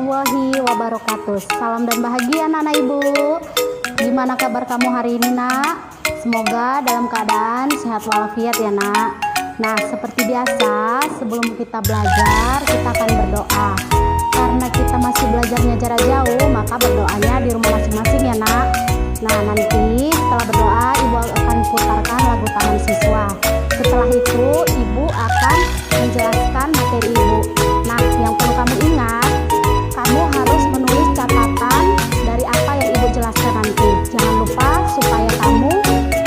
warahmatullahi wabarakatuh. Salam dan bahagia anak-anak ibu. Gimana kabar kamu hari ini nak? Semoga dalam keadaan sehat walafiat ya nak. Nah seperti biasa sebelum kita belajar kita akan berdoa. Karena kita masih belajarnya jarak jauh maka berdoanya di rumah masing-masing ya nak. Nah nanti setelah berdoa ibu akan putarkan lagu Taman Siswa. Setelah itu ibu akan menjelaskan materi ibu. Nah yang perlu kamu ingat, kamu harus menulis catatan dari apa yang ibu jelaskan nanti. Jangan lupa supaya kamu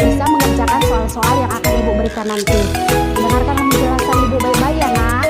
bisa mengerjakan soal-soal yang akan ibu berikan nanti. Dengarkan penjelasan ibu baik-baik ya nak.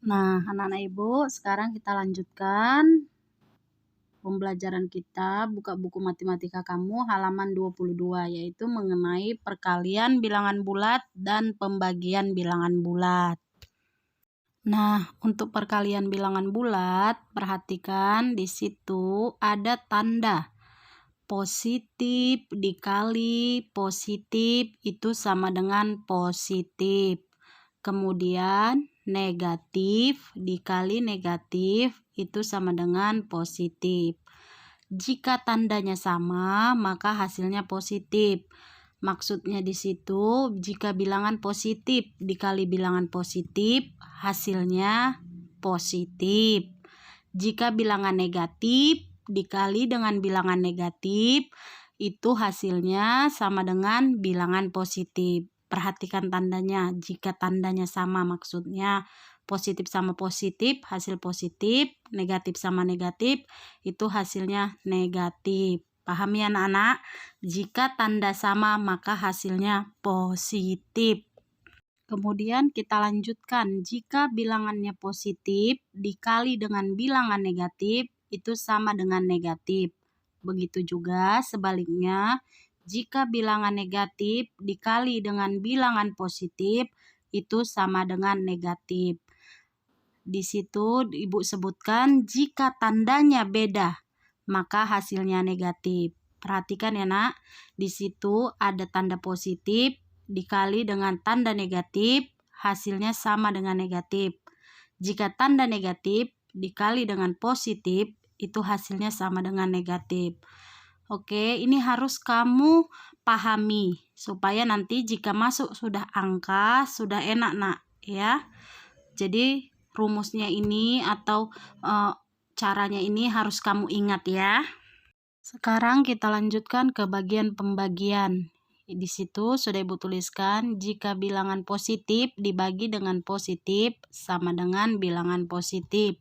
Nah, anak-anak ibu, sekarang kita lanjutkan pembelajaran kita. Buka buku matematika kamu halaman 22, yaitu mengenai perkalian bilangan bulat dan pembagian bilangan bulat. Nah, untuk perkalian bilangan bulat, perhatikan di situ ada tanda positif dikali positif itu sama dengan positif. Kemudian negatif dikali negatif itu sama dengan positif. Jika tandanya sama, maka hasilnya positif. Maksudnya di situ, jika bilangan positif dikali bilangan positif, hasilnya positif. Jika bilangan negatif dikali dengan bilangan negatif, itu hasilnya sama dengan bilangan positif. Perhatikan tandanya, jika tandanya sama maksudnya positif sama positif, hasil positif, negatif sama negatif, itu hasilnya negatif. Paham ya anak-anak? Jika tanda sama maka hasilnya positif. Kemudian kita lanjutkan, jika bilangannya positif dikali dengan bilangan negatif itu sama dengan negatif. Begitu juga sebaliknya, jika bilangan negatif dikali dengan bilangan positif itu sama dengan negatif. Di situ Ibu sebutkan jika tandanya beda, maka hasilnya negatif. Perhatikan ya nak, di situ ada tanda positif dikali dengan tanda negatif, hasilnya sama dengan negatif. Jika tanda negatif dikali dengan positif, itu hasilnya sama dengan negatif. Oke, ini harus kamu pahami supaya nanti jika masuk sudah angka, sudah enak nak ya. Jadi rumusnya ini atau caranya ini harus kamu ingat ya. Sekarang kita lanjutkan ke bagian pembagian. Di situ sudah Ibu tuliskan, jika bilangan positif dibagi dengan positif sama dengan bilangan positif.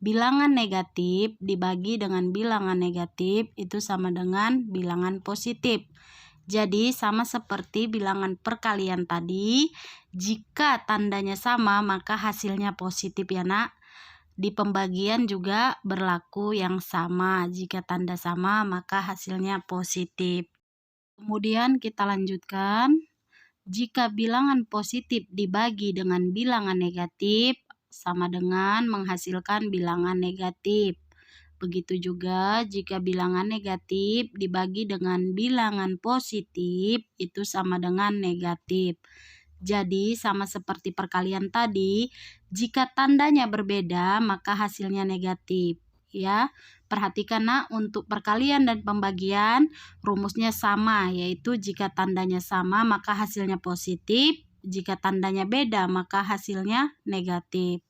Bilangan negatif dibagi dengan bilangan negatif itu sama dengan bilangan positif. Jadi sama seperti bilangan perkalian tadi, jika tandanya sama maka hasilnya positif ya nak. Di pembagian juga berlaku yang sama, jika tanda sama maka hasilnya positif. Kemudian kita lanjutkan, jika bilangan positif dibagi dengan bilangan negatif sama dengan menghasilkan bilangan negatif. Begitu juga jika bilangan negatif dibagi dengan bilangan positif itu sama dengan negatif. Jadi sama seperti perkalian tadi, jika tandanya berbeda maka hasilnya negatif. Ya, perhatikan nak, untuk perkalian dan pembagian rumusnya sama, yaitu jika tandanya sama maka hasilnya positif, jika tandanya beda maka hasilnya negatif.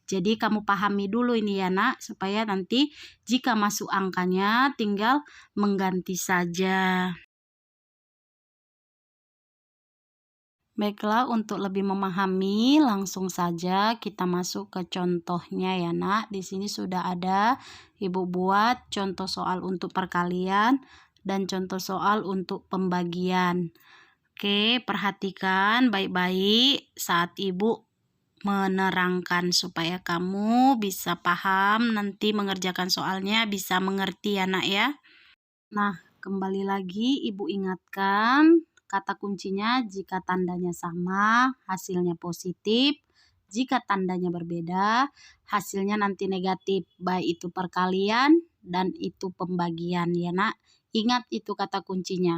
Jadi kamu pahami dulu ini ya nak, supaya nanti jika masuk angkanya tinggal mengganti saja. Baiklah, untuk lebih memahami langsung saja kita masuk ke contohnya ya nak. Di sini sudah ada Ibu buat contoh soal untuk perkalian dan contoh soal untuk pembagian. Oke, perhatikan baik-baik saat Ibu menerangkan supaya kamu bisa paham nanti mengerjakan soalnya, bisa mengerti ya nak ya. Nah, kembali lagi Ibu ingatkan kata kuncinya, jika tandanya sama hasilnya positif, jika tandanya berbeda hasilnya nanti negatif, baik itu perkalian dan itu pembagian ya nak. Ingat itu kata kuncinya.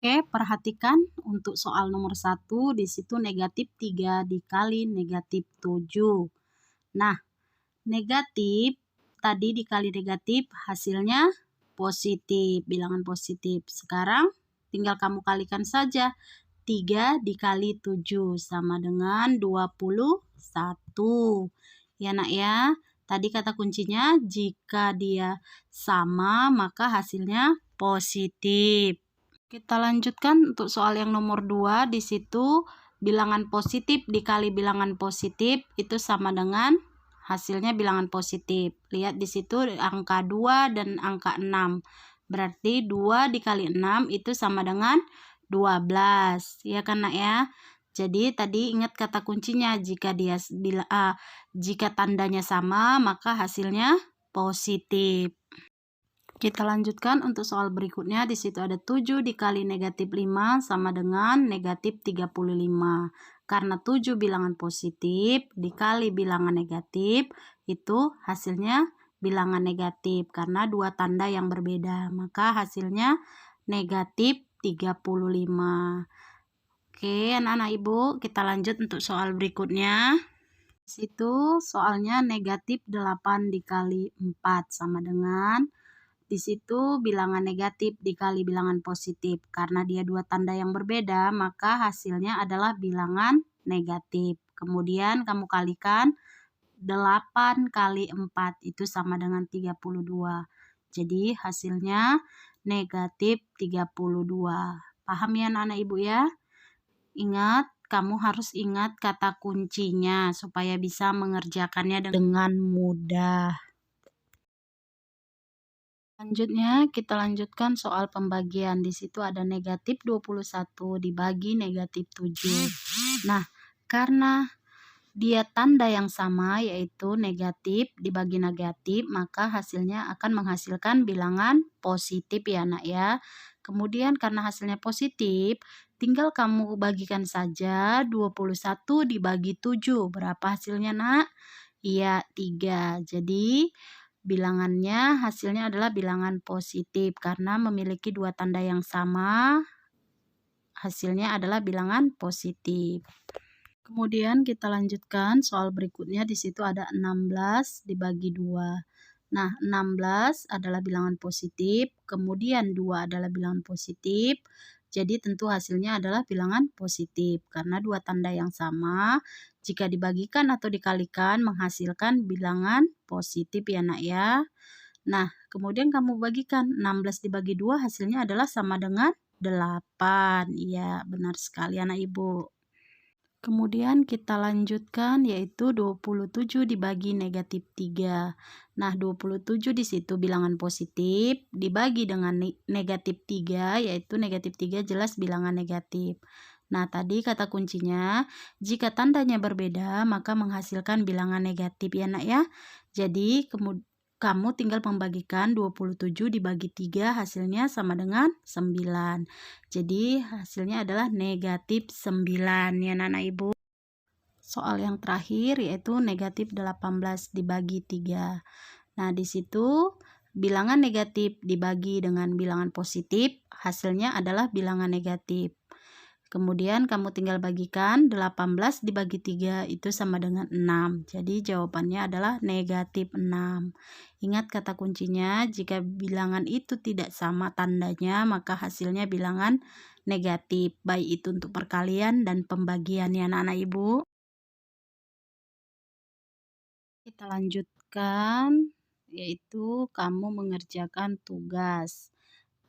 Oke, perhatikan untuk soal nomor 1, di situ negatif 3 dikali negatif 7. Nah, negatif tadi dikali negatif hasilnya positif, bilangan positif. Sekarang tinggal kamu kalikan saja. 3 dikali 7 sama dengan 21. Ya nak ya, tadi kata kuncinya jika dia sama maka hasilnya positif. Kita lanjutkan untuk soal yang nomor 2. Di situ bilangan positif dikali bilangan positif itu sama dengan hasilnya bilangan positif. Lihat di situ angka 2 dan angka 6. Berarti 2 dikali 6 itu sama dengan 12. Ya kan nak ya? Jadi tadi ingat kata kuncinya, jika tandanya sama maka hasilnya positif. Kita lanjutkan untuk soal berikutnya. Di situ ada 7 dikali negatif 5 sama dengan negatif 35. Karena 7 bilangan positif dikali bilangan negatif itu hasilnya bilangan negatif karena dua tanda yang berbeda, maka hasilnya negatif 35. Oke anak-anak Ibu, kita lanjut untuk soal berikutnya. Di situ soalnya negatif 8 dikali 4 sama dengan, di situ bilangan negatif dikali bilangan positif. Karena dia dua tanda yang berbeda, maka hasilnya adalah bilangan negatif. Kemudian kamu kalikan 8 kali 4 itu sama dengan 32. Jadi hasilnya negatif 32. Paham ya anak-anak Ibu ya? Ingat, kamu harus ingat kata kuncinya supaya bisa mengerjakannya dengan mudah. Selanjutnya kita lanjutkan soal pembagian. Di situ ada negatif 21 dibagi negatif 7. Nah, karena dia tanda yang sama yaitu negatif dibagi negatif, maka hasilnya akan menghasilkan bilangan positif ya nak ya. Kemudian karena hasilnya positif, tinggal kamu bagikan saja 21 dibagi 7. Berapa hasilnya nak? Iya, 3. Jadi bilangannya hasilnya adalah bilangan positif karena memiliki dua tanda yang sama. Hasilnya adalah bilangan positif. Kemudian kita lanjutkan soal berikutnya. Di situ ada 16 dibagi 2. Nah, 16 adalah bilangan positif, kemudian 2 adalah bilangan positif. Jadi tentu hasilnya adalah bilangan positif karena dua tanda yang sama jika dibagikan atau dikalikan menghasilkan bilangan positif ya nak ya. Nah, kemudian kamu bagikan 16 dibagi 2 hasilnya adalah sama dengan 8. Iya, benar sekali anak ibu. Kemudian kita lanjutkan yaitu 27 dibagi negatif 3. Nah, 27 di situ bilangan positif dibagi dengan negatif 3, yaitu negatif 3 jelas bilangan negatif. Nah, tadi kata kuncinya, jika tandanya berbeda maka menghasilkan bilangan negatif ya nak ya. Jadi, kamu tinggal membagikan 27 dibagi 3 hasilnya sama dengan 9. Jadi hasilnya adalah negatif 9 ya anak ibu. Soal yang terakhir yaitu negatif 18 dibagi 3. Nah di situ bilangan negatif dibagi dengan bilangan positif hasilnya adalah bilangan negatif. Kemudian kamu tinggal bagikan 18 dibagi 3 itu sama dengan 6. Jadi jawabannya adalah negatif 6. Ingat kata kuncinya, jika bilangan itu tidak sama tandanya maka hasilnya bilangan negatif. Baik itu untuk perkalian dan pembagian ya anak-anak ibu. Kita lanjutkan yaitu kamu mengerjakan tugas.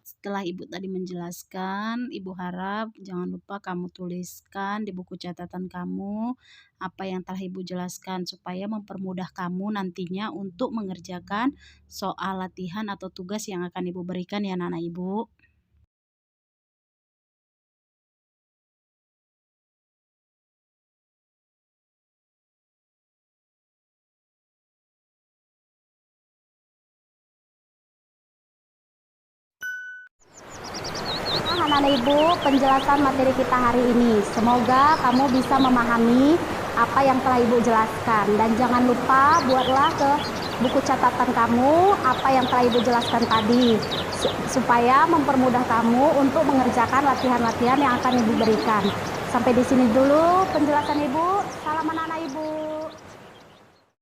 Setelah ibu tadi menjelaskan, ibu harap jangan lupa kamu tuliskan di buku catatan kamu apa yang telah ibu jelaskan supaya mempermudah kamu nantinya untuk mengerjakan soal latihan atau tugas yang akan ibu berikan ya anak-anak ibu. Anak-anak ibu, penjelasan materi kita hari ini. Semoga kamu bisa memahami apa yang telah ibu jelaskan. Dan jangan lupa buatlah ke buku catatan kamu apa yang telah ibu jelaskan tadi. Supaya mempermudah kamu untuk mengerjakan latihan-latihan yang akan ibu berikan. Sampai di sini dulu penjelasan ibu. Salam anak-anak ibu.